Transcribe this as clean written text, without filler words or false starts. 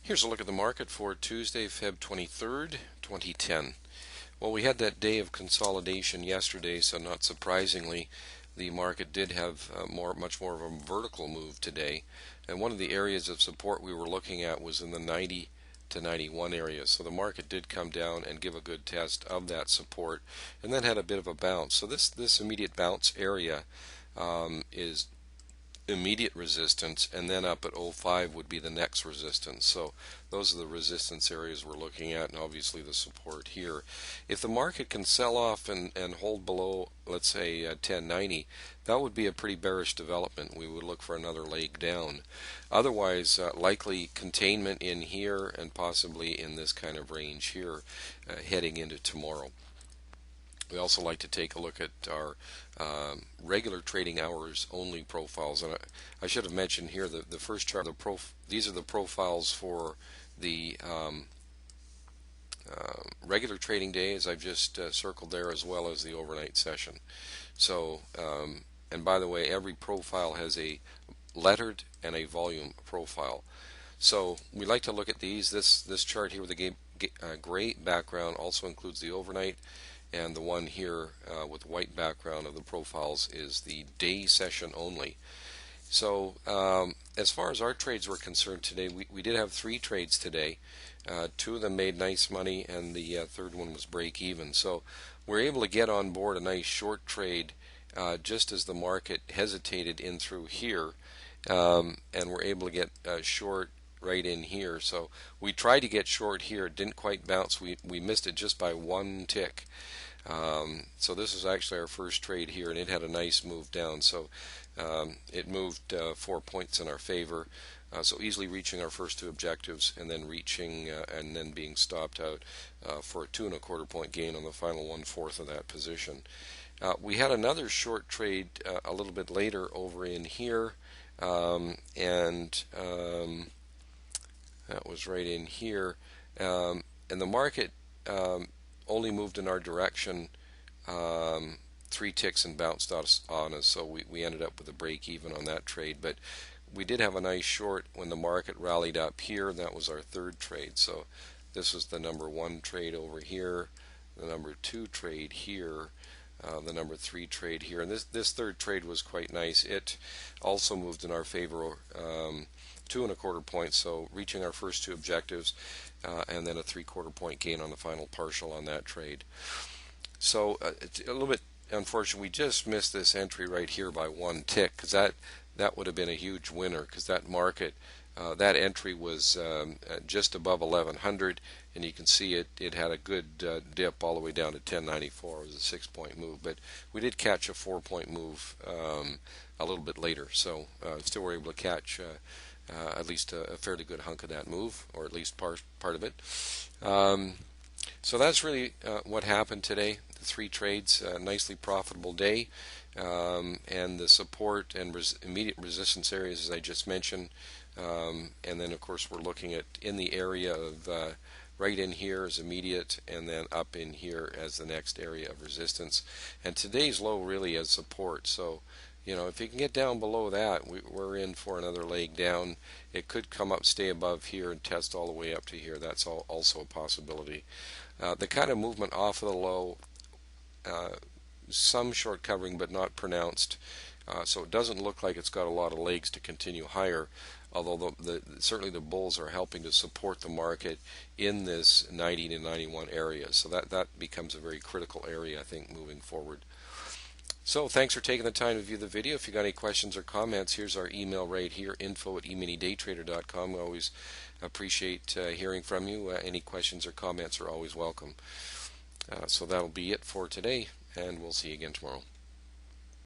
Here's a look at the market for Tuesday, Feb 23rd, 2010. Well, we had that day of consolidation yesterday, so not surprisingly, the market did have much more of a vertical move today. And one of the areas of support we were looking at was in the 90 to 91 area. So the market did come down and give a good test of that support, and then had a bit of a bounce. So this immediate bounce area is immediate resistance, and then up at 05 would be the next resistance. So those are the resistance areas we're looking at, and obviously the support here. If the market can sell off and hold below, let's say 1090, that would be a pretty bearish development. We would look for another leg down. Otherwise, likely containment in here and possibly in this kind of range here heading into tomorrow. We also like to take a look at our regular trading hours only profiles, and I should have mentioned here the first chart. These are the profiles for the regular trading day, as I've just circled there, as well as the overnight session. So, and by the way, every profile has a lettered and a volume profile. So we like to look at these. This chart here with the gray background also includes the overnight. And the one here with white background of the profiles is the day session only. So as far as our trades were concerned today, we did have 3 trades today. 2 of them made nice money, and the third one was break even. So we're able to get on board a nice short trade just as the market hesitated in through here, and we're able to get short right in here. So we tried to get short here, it didn't quite bounce. We missed it just by 1 tick. So this is actually our first trade here, and it had a nice move down. So it moved 4 points in our favor. So easily reaching our first 2 objectives, and then reaching and then being stopped out for a 2 1/4 point gain on the final 1/4 of that position. We had another short trade a little bit later over in here, and that was right in here, and the market only moved in our direction 3 ticks and bounced on us, so we ended up with a break even on that trade. But we did have a nice short when the market rallied up here, and that was our 3rd trade. So this was the number 1 trade over here, the number 2 trade here, the number 3 trade here, and this 3rd trade was quite nice. It also moved in our favor 2 1/4 points, so reaching our first 2 objectives, and then a 3/4 point gain on the final partial on that trade. So it's a little bit unfortunate we just missed this entry right here by 1 tick, because that would have been a huge winner, because that market, that entry was just above 1100, and you can see it had a good dip all the way down to 1094. It was a 6-point move, but we did catch a 4-point move a little bit later, so still were able to catch at least a fairly good hunk of that move, or at least part of it. So that's really what happened today. The 3 trades, nicely profitable day, and the support and immediate resistance areas, as I just mentioned, and then of course we're looking at in the area of right in here as immediate, and then up in here as the next area of resistance, and today's low really as support. So if you can get down below that, we're in for another leg down. It could come up, stay above here, and test all the way up to here. That's also a possibility. The kind of movement off of the low, some short covering but not pronounced, so it doesn't look like it's got a lot of legs to continue higher, although certainly the bulls are helping to support the market in this 90 to 91 area. So that becomes a very critical area, I think, moving forward. So thanks for taking the time to view the video. If you got any questions or comments, here's our email right here, info@eminidaytrader.com. We always appreciate hearing from you. Any questions or comments are always welcome. So that'll be it for today, and we'll see you again tomorrow.